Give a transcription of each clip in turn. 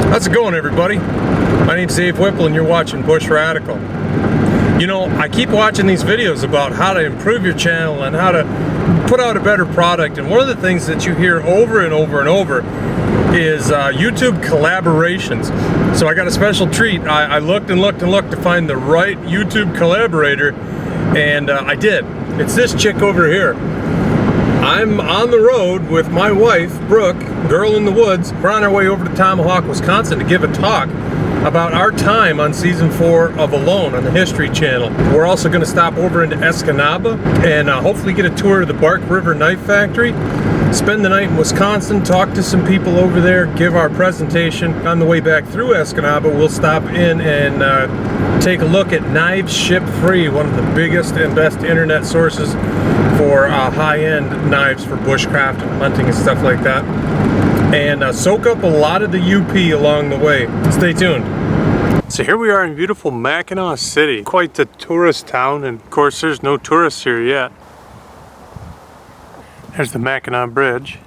How's it going, everybody? My name's Dave Whipple and you're watching Bushradical. You know, I keep watching these videos about how to improve your channel and how to put out a better product, and one of the things that you hear over and over and over is YouTube collaborations. So I got a special treat. I looked and looked and looked to find the right YouTube collaborator, and I did. It's this chick over here. I'm on the road with my wife, Brooke, girl in the woods. We're on our way over to Tomahawk, Wisconsin to give a talk about our time on season 4 of Alone on the History Channel. We're also going to stop over into Escanaba and hopefully get a tour of the Bark River Knife Factory, spend the night in Wisconsin, talk to some people over there, give our presentation. On the way back through Escanaba, we'll stop in and take a look at Knives Ship Free, one of the biggest and best internet sources for high-end knives for bushcraft and hunting and stuff like that, and soak up a lot of the UP along the way. Stay tuned. So here we are in beautiful Mackinac City, quite the tourist town, and of course there's no tourists here yet. There's the Mackinac Bridge.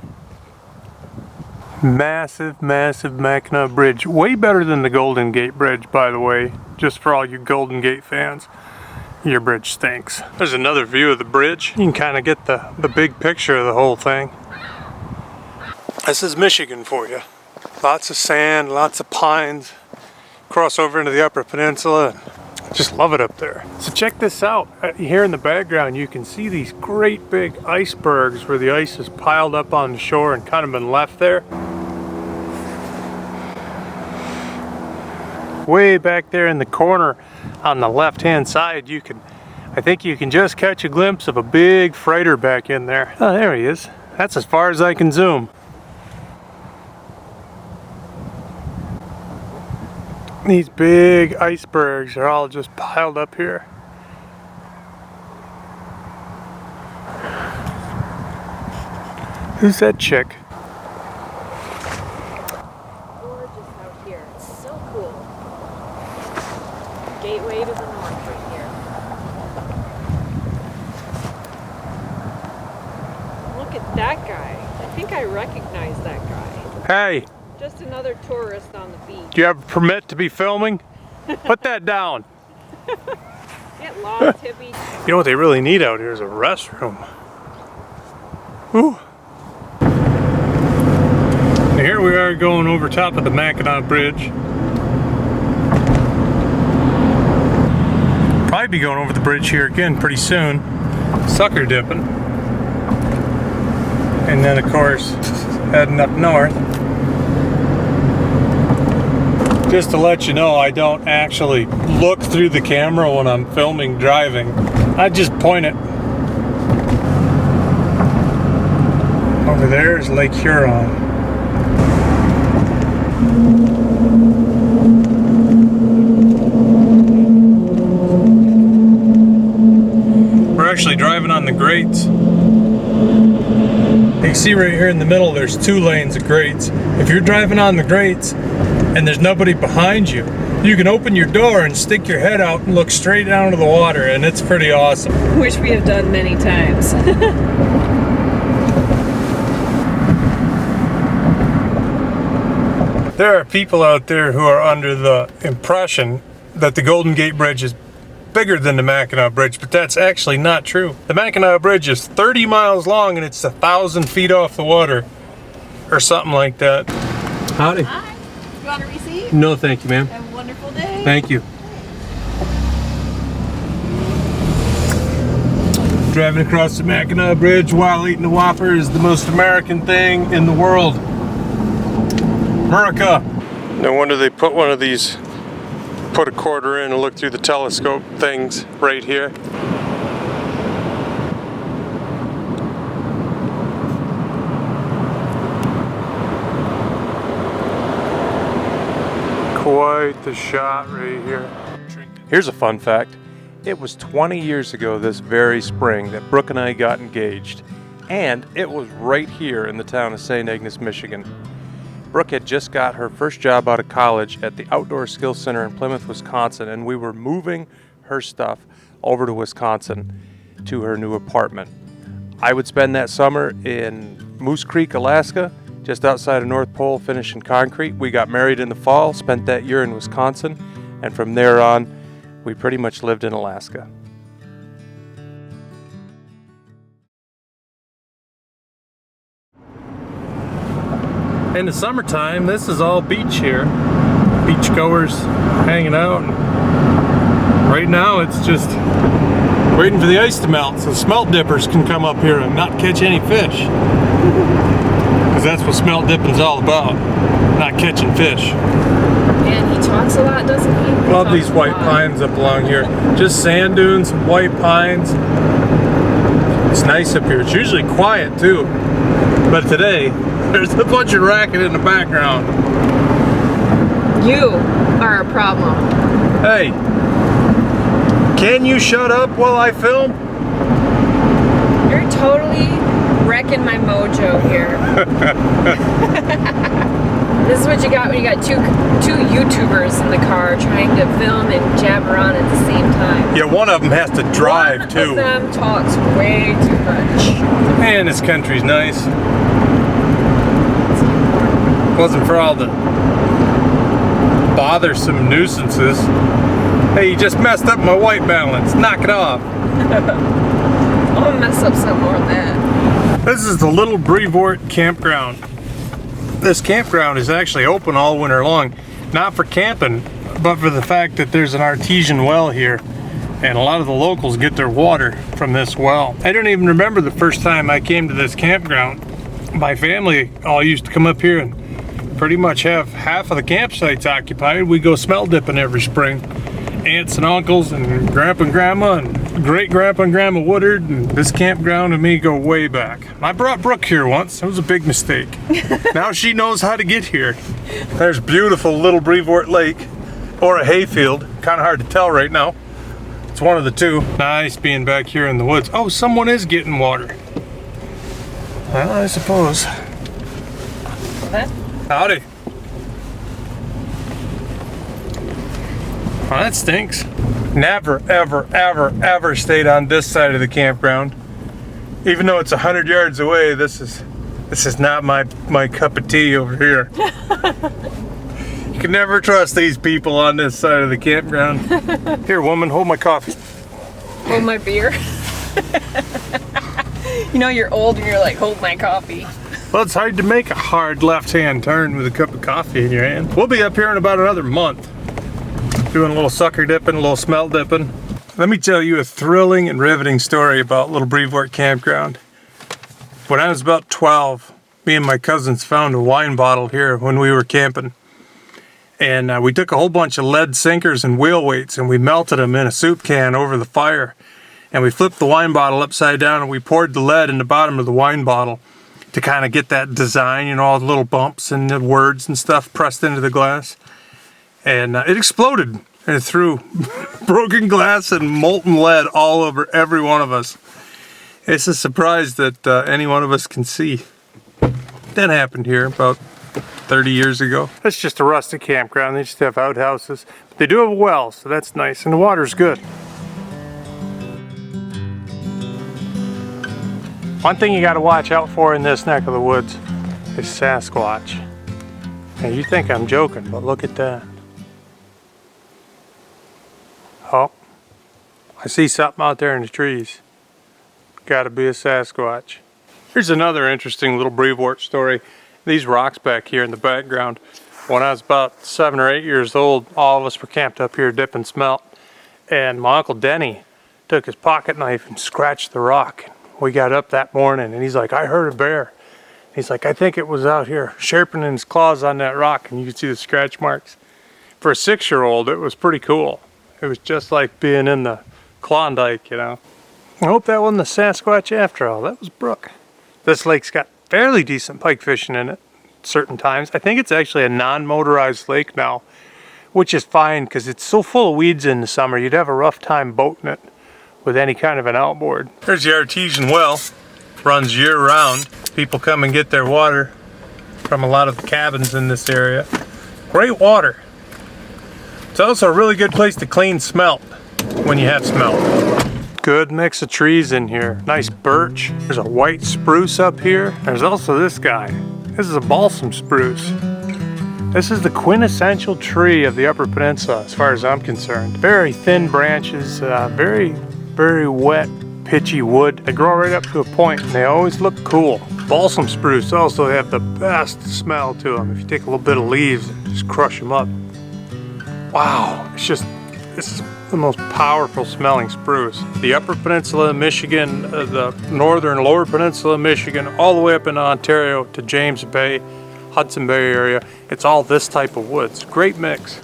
Massive, massive Mackinac Bridge. Way better than the Golden Gate Bridge, by the way, just for all you Golden Gate fans. Your bridge stinks. There's another view of the bridge. You can kind of get the big picture of the whole thing. This is Michigan for you. Lots of sand, lots of pines. Cross over into the Upper Peninsula. Just love it up there. So check this out. Here in the background you can see these great big icebergs where the ice is piled up on the shore and kind of been left there. Way back there in the corner on the left hand side, I think you can just catch a glimpse of a big freighter back in there. Oh, there he is. That's as far as I can zoom. These big icebergs are all just piled up here. Who's that chick? Gateway to the north right here. Look at that guy. I think I recognize that guy. Hey! Just another tourist on the beach. Do you have a permit to be filming? Put that down. Get lost, hippie. You know what they really need out here is a restroom. Whew. And here we are going over top of the Mackinac Bridge. Probably be going over the bridge here again pretty soon, sucker dipping, and then of course heading up north. Just to let you know, I don't actually look through the camera when I'm filming driving. I just point it. Over there is Lake Huron. Actually driving on the grates. You can see right here in the middle there's 2 lanes of grates. If you're driving on the grates and there's nobody behind you, you can open your door and stick your head out and look straight down to the water, and it's pretty awesome. Which we have done many times. There are people out there who are under the impression that the Golden Gate Bridge is bigger than the Mackinac Bridge, but that's actually not true. The Mackinac Bridge is 30 miles long and it's 1,000 feet off the water, or something like that. Howdy. Hi. You want a receipt? No, thank you, ma'am. Have a wonderful day. Thank you. Driving across the Mackinac Bridge while eating a Whopper is the most American thing in the world. America. No wonder they put one of these, put a quarter in and look through the telescope things right here. Quite the shot right here. Here's a fun fact. It was 20 years ago this very spring that Brooke and I got engaged, and it was right here in the town of St. Ignace, Michigan. Brooke had just got her first job out of college at the Outdoor Skills Center in Plymouth, Wisconsin, and we were moving her stuff over to Wisconsin to her new apartment. I would spend that summer in Moose Creek, Alaska, just outside of North Pole, finishing concrete. We got married in the fall, spent that year in Wisconsin, and from there on, we pretty much lived in Alaska. In the summertime, this is all beach here. Beachgoers hanging out. Right now, it's just waiting for the ice to melt so smelt dippers can come up here and not catch any fish. Because that's what smelt dipping's all about, not catching fish. And he talks a lot, doesn't he? Love these white pines up along here. Just sand dunes, white pines. It's nice up here. It's usually quiet too. But today, there's a bunch of racket in the background. You are a problem. Hey, can you shut up while I film? You're totally wrecking my mojo here. This is what you got when you got two YouTubers in the car trying to film and jab around at the same time. Yeah, one of them has to drive too. One of them talks way too much. Man, this country's nice. If it wasn't for all the bothersome nuisances. Hey, you just messed up my white balance. Knock it off. I'll mess up some more than that. This is the little Brevoort Campground. This campground is actually open all winter long. Not for camping, but for the fact that there's an artesian well here. And a lot of the locals get their water from this well. I don't even remember the first time I came to this campground. My family all used to come up here and pretty much have half of the campsites occupied. We go smelt dipping every spring. Aunts and uncles and grandpa and grandma and great grandpa and grandma Woodard, and this campground and me go way back. I brought Brooke here once. It was a big mistake. Now she knows how to get here. There's beautiful little Brevoort Lake, or a hayfield. Kind of hard to tell right now. It's one of the two. Nice being back here in the woods. Oh, someone is getting water. Well, I suppose. What? Howdy. Well, that stinks. Never, ever, ever, ever stayed on this side of the campground. Even though it's 100 yards away, this is not my cup of tea over here. You can never trust these people on this side of the campground. Here, woman, hold my coffee. Hold my beer. You know you're old and you're like, hold my coffee. Well, it's hard to make a hard left-hand turn with a cup of coffee in your hand. We'll be up here in about another month. Doing a little sucker dipping, a little smelt dipping. Let me tell you a thrilling and riveting story about little Brevoort Campground. When I was about 12, me and my cousins found a wine bottle here when we were camping. And we took a whole bunch of lead sinkers and wheel weights and we melted them in a soup can over the fire. And we flipped the wine bottle upside down and we poured the lead in the bottom of the wine bottle to kind of get that design, you know, all the little bumps and the words and stuff pressed into the glass. And it exploded and it threw broken glass and molten lead all over every one of us. It's a surprise that any one of us can see. That happened here about 30 years ago. That's just a rustic campground. They just have outhouses. But they do have a well, so that's nice. And the water's good. One thing you got to watch out for in this neck of the woods is Sasquatch. And you think I'm joking, but look at that. Oh, I see something out there in the trees. Gotta be a Sasquatch. Here's another interesting little Brevoort story. These rocks back here in the background. When I was about 7 or 8 years old, all of us were camped up here dipping smelt. And my Uncle Denny took his pocket knife and scratched the rock. We got up that morning and he's like, I heard a bear. He's like, I think it was out here sharpening his claws on that rock, and you can see the scratch marks. For a 6-year-old, it was pretty cool. It was just like being in the Klondike, you know. I hope that wasn't a Sasquatch after all. That was Brooke. This lake's got fairly decent pike fishing in it certain times. I think it's actually a non-motorized lake now, which is fine because it's so full of weeds in the summer. You'd have a rough time boating it with any kind of an outboard. There's the artesian well. Runs year-round. People come and get their water from a lot of the cabins in this area. Great water. It's also a really good place to clean smelt when you have smelt. Good mix of trees in here. Nice birch. There's a white spruce up here. There's also this guy. This is a balsam spruce. This is the quintessential tree of the Upper Peninsula as far as I'm concerned. Very thin branches, very wet, pitchy wood. They grow right up to a point and they always look cool. Balsam spruce also have the best smell to them. If you take a little bit of leaves and just crush them up. Wow, this is the most powerful smelling spruce. The Upper Peninsula of Michigan, the northern lower peninsula of Michigan, all the way up into Ontario to James Bay, Hudson Bay area. It's all this type of wood. It's a great mix.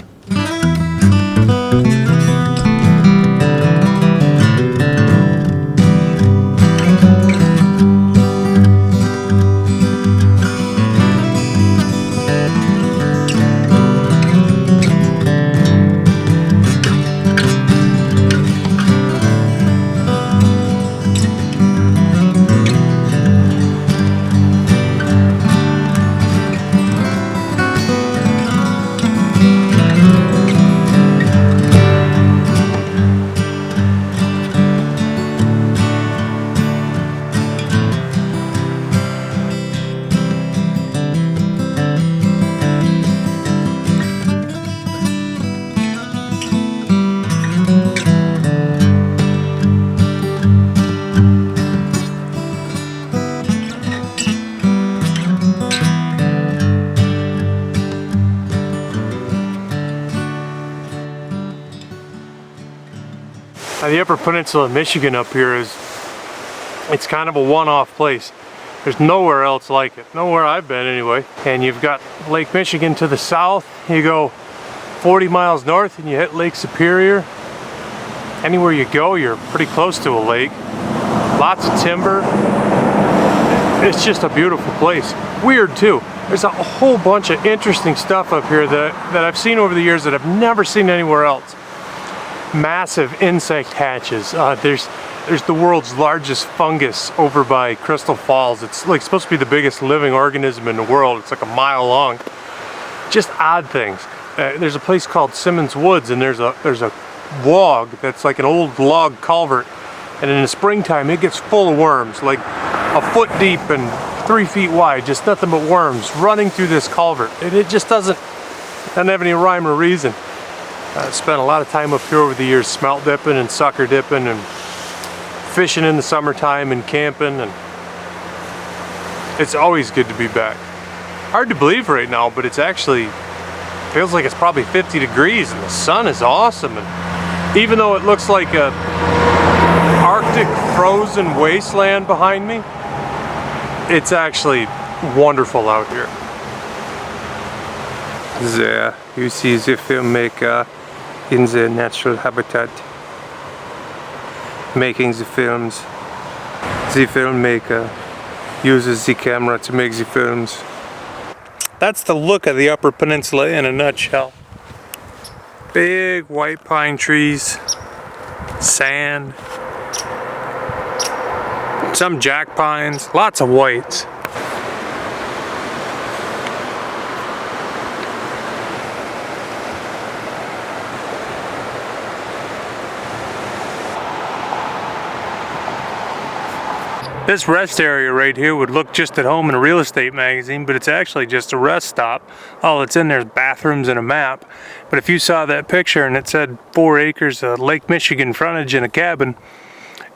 Now, the Upper Peninsula of Michigan up here it's kind of a one-off place. There's nowhere else like it. Nowhere I've been anyway. And you've got Lake Michigan to the south. You go 40 miles north and you hit Lake Superior. Anywhere you go, you're pretty close to a lake. Lots of timber. It's just a beautiful place. Weird too. There's a whole bunch of interesting stuff up here that I've seen over the years that I've never seen anywhere else. Massive insect hatches. There's the world's largest fungus over by Crystal Falls. It's like supposed to be the biggest living organism in the world. It's like a mile long. Just odd things. There's a place called Simmons Woods, and there's a log that's like an old log culvert, and in the springtime it gets full of worms, like a foot deep and 3 feet wide. Just nothing but worms running through this culvert. It just doesn't have any rhyme or reason. Spent a lot of time up here over the years smelt dipping and sucker dipping and fishing in the summertime and camping, and it's always good to be back. Hard to believe right now, but it's actually feels like it's probably 50 degrees and the sun is awesome. And even though it looks like a Arctic frozen wasteland behind me, it's actually wonderful out here. There you see the filmmaker in the natural habitat, making the films. The filmmaker uses the camera to make the films. That's the look of the Upper Peninsula in a nutshell. Big white pine trees, sand, some jack pines, lots of whites. This rest area right here would look just at home in a real estate magazine, but it's actually just a rest stop. All that's in there is bathrooms and a map. But if you saw that picture and it said 4 acres of Lake Michigan frontage and a cabin,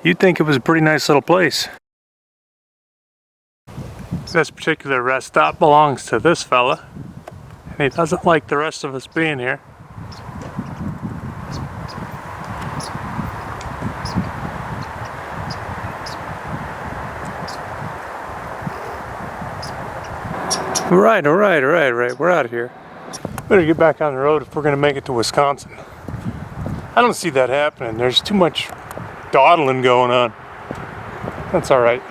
you'd think it was a pretty nice little place. This particular rest stop belongs to this fella, and he doesn't like the rest of us being here. All right, we're out of here. Better get back on the road if we're gonna make it to Wisconsin. I don't see that happening. There's too much dawdling going on. That's all right.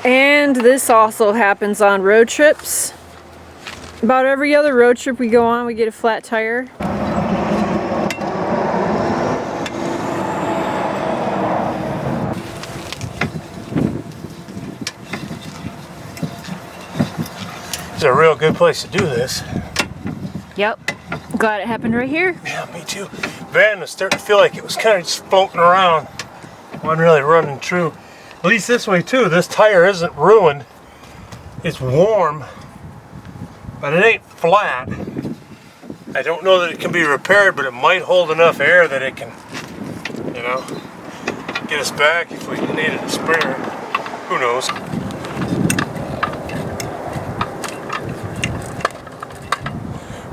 And this also happens on road trips. About every other road trip we go on, we get a flat tire. It's a real good place to do this. Yep. glad it happened right here. Yeah, me too. Van was starting to feel like it was kind of just floating around. Wasn't really running true. At least this way too. This tire isn't ruined. It's warm, but it ain't flat. I don't know that it can be repaired, but it might hold enough air that it can, you know, get us back if we needed a spare. Who knows?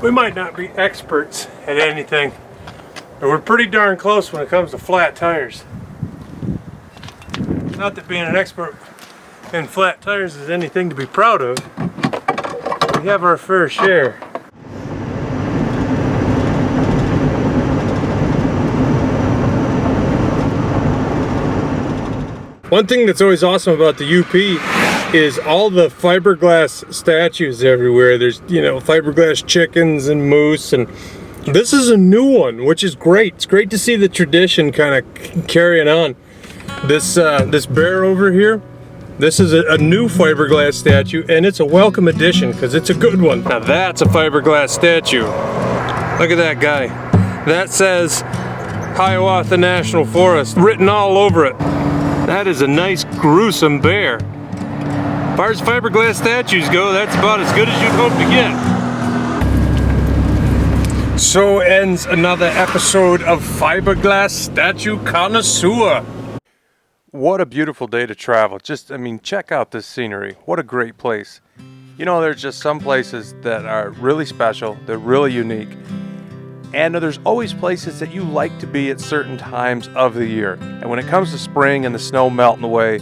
We might not be experts at anything, but we're pretty darn close when it comes to flat tires. Not that being an expert in flat tires is anything to be proud of. We have our fair share. One thing that's always awesome about the UP is all the fiberglass statues everywhere. There's, you know, fiberglass chickens and moose, and this is a new one, which is great. It's great to see the tradition kind of carrying on. This bear over here, this is a new fiberglass statue, and it's a welcome addition because it's a good one. Now that's a fiberglass statue. Look at that guy. That says Hiawatha National Forest written all over it. That is a nice gruesome bear. As far as fiberglass statues go, that's about as good as you'd hope to get. So ends another episode of Fiberglass Statue Connoisseur. What a beautiful day to travel. Just, I mean, check out this scenery. What a great place. You know, there's just some places that are really special. They're really unique. And there's always places that you like to be at certain times of the year. And when it comes to spring and the snow melting away,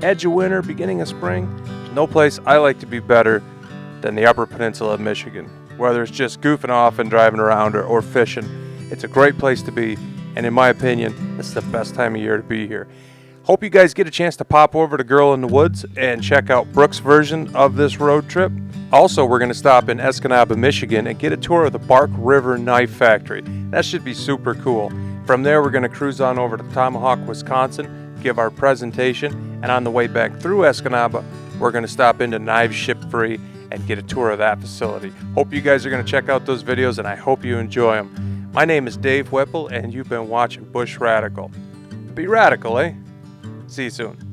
edge of winter, beginning of spring, there's no place I like to be better than the Upper Peninsula of Michigan. Whether it's just goofing off and driving around or fishing, it's a great place to be. And in my opinion, it's the best time of year to be here. Hope you guys get a chance to pop over to Girl in the Woods and check out Brooke's version of this road trip. Also, we're going to stop in Escanaba, Michigan and get a tour of the Bark River Knife Factory. That should be super cool. From there, we're going to cruise on over to Tomahawk, Wisconsin, give our presentation, and on the way back through Escanaba, we're going to stop into Knives Ship Free and get a tour of that facility. Hope you guys are going to check out those videos, and I hope you enjoy them. My name is Dave Whipple, and you've been watching Bushradical. Be radical, eh? See you soon.